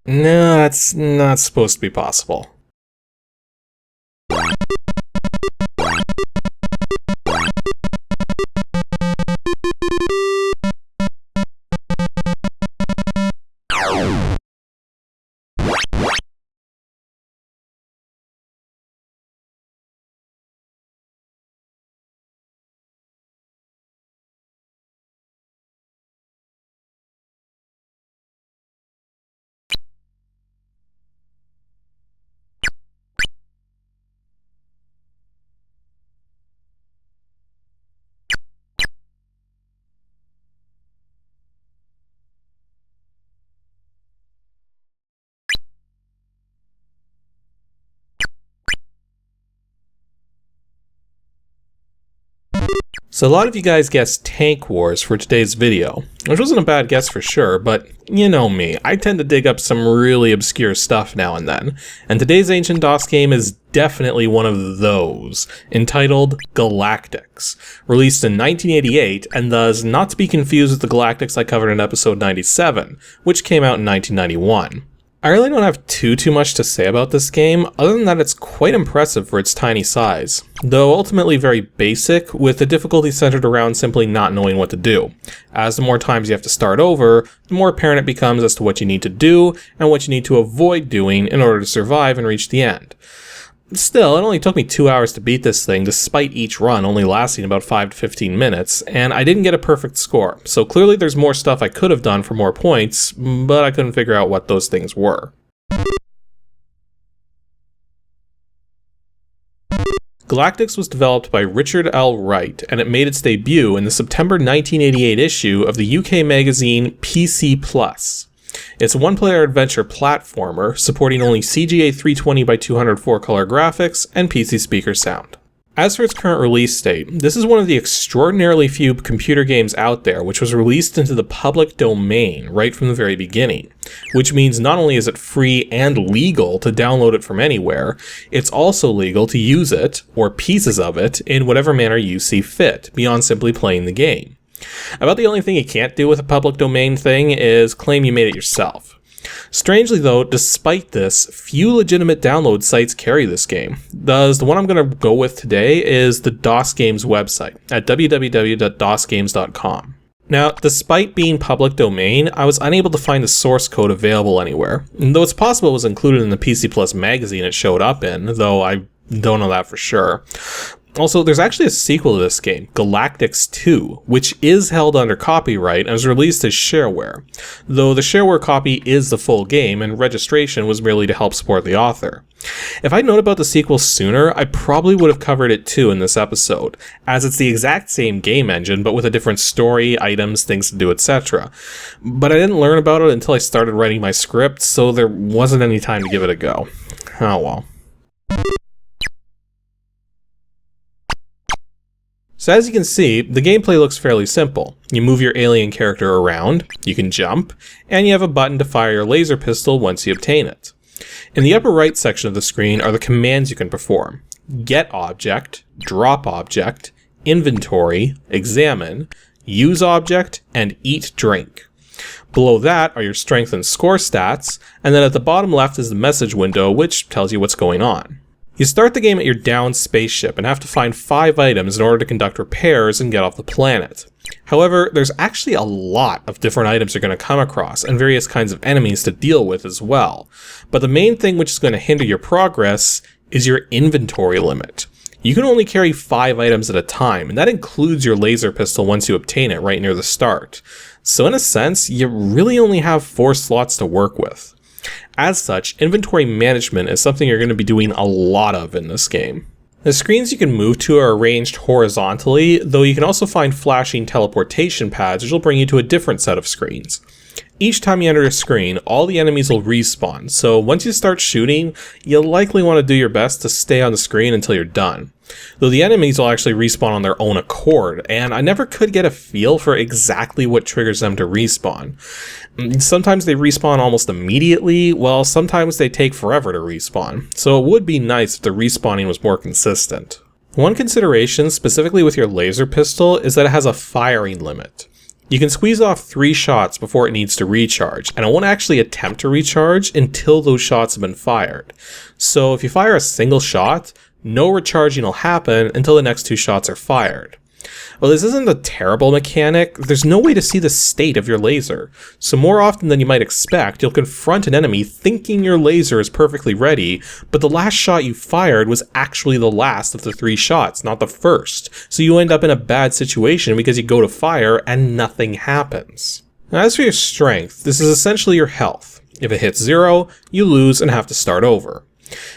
No, that's not supposed to be possible. So a lot of you guys guessed Tank Wars for today's video, which wasn't a bad guess for sure, but you know me, I tend to dig up some really obscure stuff now and then, and today's Ancient DOS game is definitely one of those, entitled Galactix, released in 1988, and thus not to be confused with the Galactix I covered in episode 97, which came out in 1991. I really don't have too much to say about this game, other than that it's quite impressive for its tiny size, though ultimately very basic, with the difficulty centered around simply not knowing what to do. As the more times you have to start over, the more apparent it becomes as to what you need to do, and what you need to avoid doing in order to survive and reach the end. Still, it only took me 2 hours to beat this thing, despite each run only lasting about 5 to 15 minutes, and I didn't get a perfect score, so clearly there's more stuff I could have done for more points, but I couldn't figure out what those things were. Galactix was developed by Richard L. Wright, and it made its debut in the September 1988 issue of the UK magazine PC Plus. It's a one-player adventure platformer, supporting only CGA 320x204 color graphics and PC speaker sound. As for its current release date, this is one of the extraordinarily few computer games out there which was released into the public domain right from the very beginning, which means not only is it free and legal to download it from anywhere, it's also legal to use it, or pieces of it, in whatever manner you see fit, beyond simply playing the game. About the only thing you can't do with a public domain thing is claim you made it yourself. Strangely though, despite this, few legitimate download sites carry this game. Thus, the one I'm going to go with today is the DOS Games website at www.dosgames.com. Now, despite being public domain, I was unable to find the source code available anywhere, though it's possible it was included in the PC Plus magazine it showed up in, though I don't know that for sure. Also, there's actually a sequel to this game, Galactix 2, which is held under copyright and was released as shareware, though the shareware copy is the full game and registration was merely to help support the author. If I'd known about the sequel sooner, I probably would have covered it too in this episode, as it's the exact same game engine but with a different story, items, things to do, etc. But I didn't learn about it until I started writing my script, so there wasn't any time to give it a go. Oh well. So as you can see, the gameplay looks fairly simple. You move your alien character around, you can jump, and you have a button to fire your laser pistol once you obtain it. In the upper right section of the screen are the commands you can perform: get object, drop object, inventory, examine, use object, and eat drink. Below that are your strength and score stats, and then at the bottom left is the message window, which tells you what's going on. You start the game at your downed spaceship and have to find 5 items in order to conduct repairs and get off the planet. However, there's actually a lot of different items you're going to come across, and various kinds of enemies to deal with as well. But the main thing which is going to hinder your progress is your inventory limit. You can only carry 5 items at a time, and that includes your laser pistol once you obtain it right near the start. So in a sense, you really only have 4 slots to work with. As such, inventory management is something you're going to be doing a lot of in this game. The screens you can move to are arranged horizontally, though you can also find flashing teleportation pads which will bring you to a different set of screens. Each time you enter a screen, all the enemies will respawn, so once you start shooting, you'll likely want to do your best to stay on the screen until you're done. Though the enemies will actually respawn on their own accord, and I never could get a feel for exactly what triggers them to respawn. Sometimes they respawn almost immediately, while sometimes they take forever to respawn, so it would be nice if the respawning was more consistent. One consideration, specifically with your laser pistol, is that it has a firing limit. You can squeeze off 3 shots before it needs to recharge, and it won't actually attempt to recharge until those shots have been fired. So if you fire a single shot, no recharging will happen until the next 2 shots are fired. Well, this isn't a terrible mechanic. There's no way to see the state of your laser. So more often than you might expect, you'll confront an enemy thinking your laser is perfectly ready, but the last shot you fired was actually the last of the 3 shots, not the first. So you end up in a bad situation because you go to fire and nothing happens. Now, as for your strength, this is essentially your health. If it hits 0, you lose and have to start over.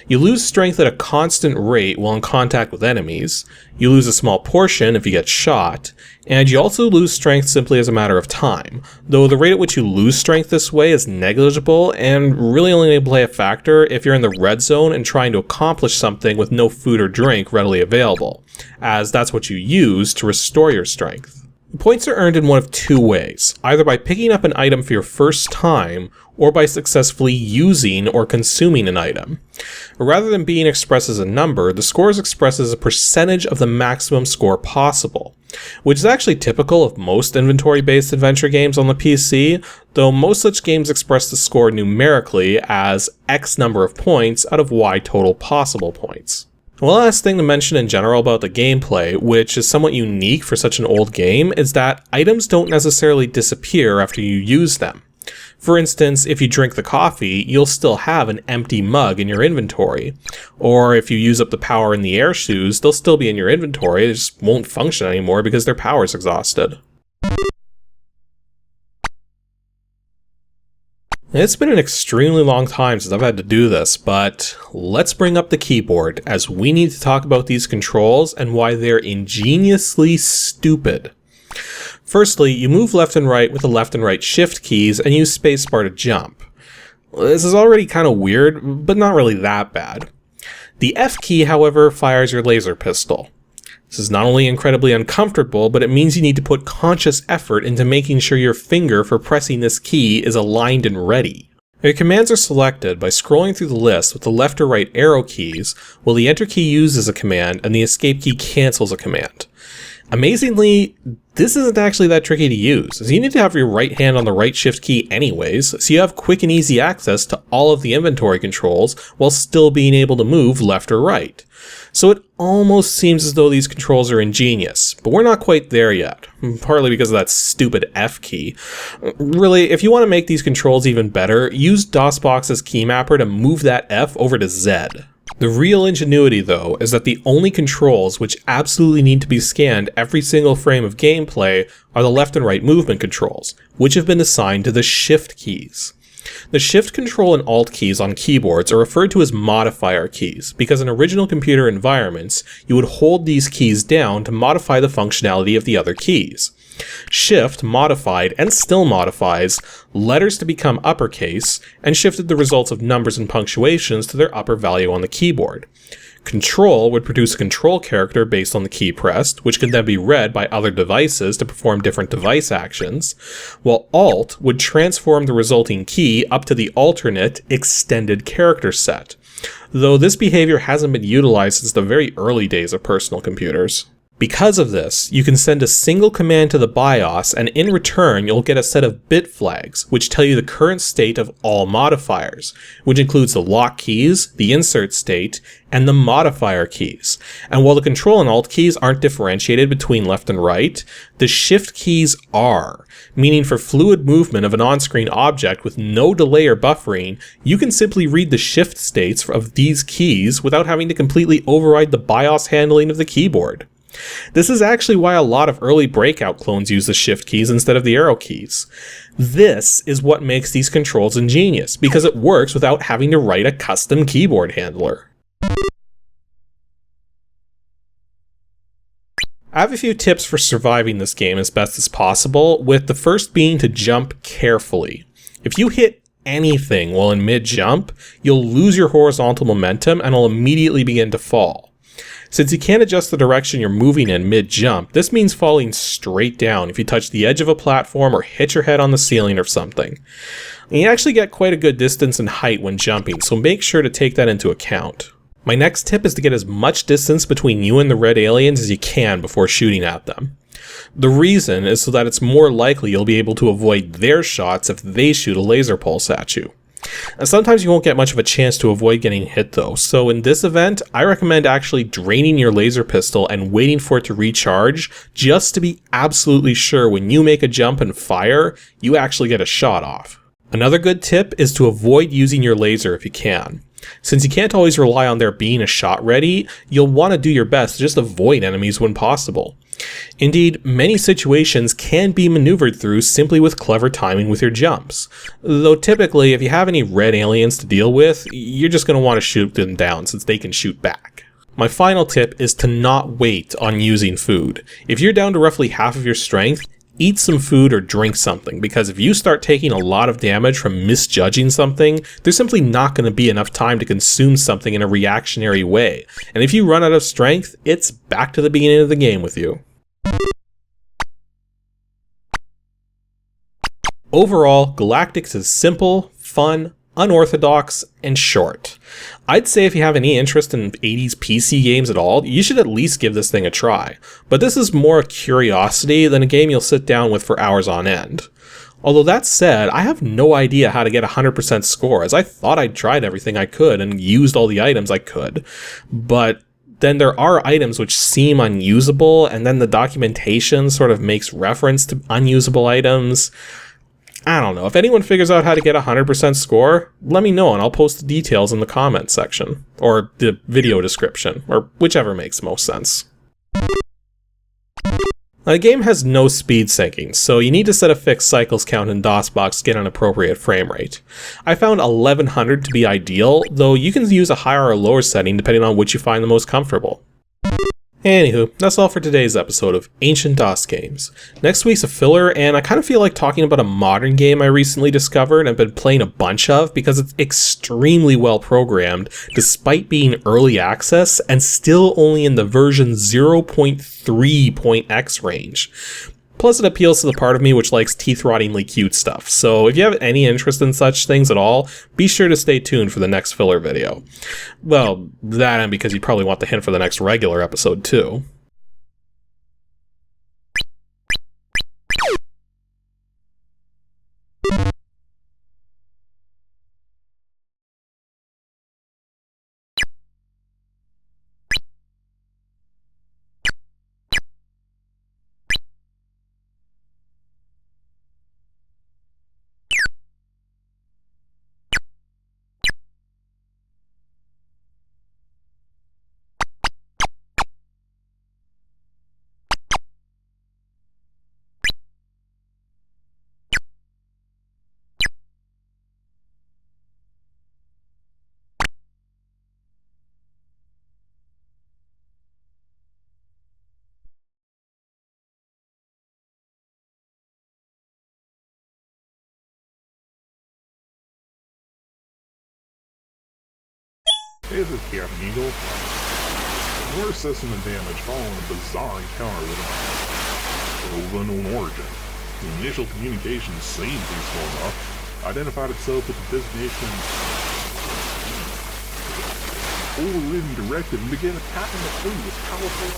You lose strength at a constant rate while in contact with enemies, you lose a small portion if you get shot, and you also lose strength simply as a matter of time, though the rate at which you lose strength this way is negligible and really only may play a factor if you're in the red zone and trying to accomplish something with no food or drink readily available, as that's what you use to restore your strength. Points are earned in one of 2 ways, either by picking up an item for your first time, or by successfully using or consuming an item. Rather than being expressed as a number, the score is expressed as a percentage of the maximum score possible, which is actually typical of most inventory-based adventure games on the PC, though most such games express the score numerically as X number of points out of Y total possible points. One last thing to mention in general about the gameplay, which is somewhat unique for such an old game, is that items don't necessarily disappear after you use them. For instance, if you drink the coffee, you'll still have an empty mug in your inventory. Or if you use up the power in the air shoes, they'll still be in your inventory, they just won't function anymore because their power's exhausted. It's been an extremely long time since I've had to do this, but let's bring up the keyboard, as we need to talk about these controls and why they're ingeniously stupid. Firstly, you move left and right with the left and right shift keys and use spacebar to jump. This is already kind of weird, but not really that bad. The F key, however, fires your laser pistol. This is not only incredibly uncomfortable, but it means you need to put conscious effort into making sure your finger for pressing this key is aligned and ready. Your commands are selected by scrolling through the list with the left or right arrow keys, while the enter key uses a command and the escape key cancels a command. Amazingly, this isn't actually that tricky to use, as you need to have your right hand on the right shift key anyways, so you have quick and easy access to all of the inventory controls while still being able to move left or right. So it almost seems as though these controls are ingenious, but we're not quite there yet, partly because of that stupid F key. Really, if you want to make these controls even better, use DOSBox's keymapper to move that F over to Z. The real ingenuity, though, is that the only controls which absolutely need to be scanned every single frame of gameplay are the left and right movement controls, which have been assigned to the shift keys. The shift, control, and alt keys on keyboards are referred to as modifier keys, because in original computer environments, you would hold these keys down to modify the functionality of the other keys. Shift modified, and still modifies, letters to become uppercase, and shifted the results of numbers and punctuations to their upper value on the keyboard. Control would produce a control character based on the key pressed, which could then be read by other devices to perform different device actions, while Alt would transform the resulting key up to the alternate extended character set, though this behavior hasn't been utilized since the very early days of personal computers. Because of this, you can send a single command to the BIOS, and in return you'll get a set of bit flags which tell you the current state of all modifiers, which includes the lock keys, the insert state, and the modifier keys. And while the control and alt keys aren't differentiated between left and right, the shift keys are, meaning for fluid movement of an on-screen object with no delay or buffering, you can simply read the shift states of these keys without having to completely override the BIOS handling of the keyboard. This is actually why a lot of early Breakout clones use the shift keys instead of the arrow keys. This is what makes these controls ingenious, because it works without having to write a custom keyboard handler. I have a few tips for surviving this game as best as possible, with the first being to jump carefully. If you hit anything while in mid-jump, you'll lose your horizontal momentum and will immediately begin to fall. Since you can't adjust the direction you're moving in mid-jump, this means falling straight down if you touch the edge of a platform or hit your head on the ceiling or something. And you actually get quite a good distance and height when jumping, so make sure to take that into account. My next tip is to get as much distance between you and the red aliens as you can before shooting at them. The reason is so that it's more likely you'll be able to avoid their shots if they shoot a laser pulse at you. And sometimes you won't get much of a chance to avoid getting hit though, so in this event, I recommend actually draining your laser pistol and waiting for it to recharge, just to be absolutely sure when you make a jump and fire, you actually get a shot off. Another good tip is to avoid using your laser if you can. Since you can't always rely on there being a shot ready, you'll want to do your best to just avoid enemies when possible. Indeed, many situations can be maneuvered through simply with clever timing with your jumps. Though typically, if you have any red aliens to deal with, you're just going to want to shoot them down since they can shoot back. My final tip is to not wait on using food. If you're down to roughly half of your strength, eat some food or drink something, because if you start taking a lot of damage from misjudging something, there's simply not going to be enough time to consume something in a reactionary way. And if you run out of strength, it's back to the beginning of the game with you. Overall, Galactix is simple, fun, unorthodox, and short. I'd say if you have any interest in 80s PC games at all, you should at least give this thing a try. But this is more a curiosity than a game you'll sit down with for hours on end. Although that said, I have no idea how to get a 100% score, as I thought I'd tried everything I could and used all the items I could. But then there are items which seem unusable, and then the documentation sort of makes reference to unusable items. I don't know. If anyone figures out how to get a 100% score, let me know and I'll post the details in the comments section, or the video description, or whichever makes most sense. Now, the game has no speed syncing, so you need to set a fixed cycles count in DOSBox to get an appropriate frame rate. I found 1100 to be ideal, though you can use a higher or lower setting depending on which you find the most comfortable. Anywho, that's all for today's episode of Ancient DOS Games. Next week's a filler, and I kind of feel like talking about a modern game I recently discovered and been playing a bunch of because it's extremely well programmed despite being early access and still only in the version 0.3.x range. Plus it appeals to the part of me which likes teeth-rottingly cute stuff, so if you have any interest in such things at all, be sure to stay tuned for the next filler video. Well, that and because you probably want the hint for the next regular episode too. Hey, this is Captain Eagle. Your system and damage following a bizarre encounter with an unknown origin. The initial communication seemed peaceful enough, identified itself with the designation overridden directive and began attacking the fleet with powerful.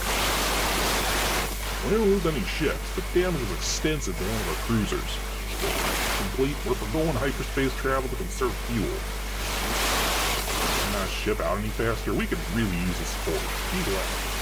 We didn't lose any ships, but damage was extensive to one of our cruisers. Complete, we're forgoing hyperspace travel to conserve fuel. Not ship out any faster, we could really use the support. Be glad.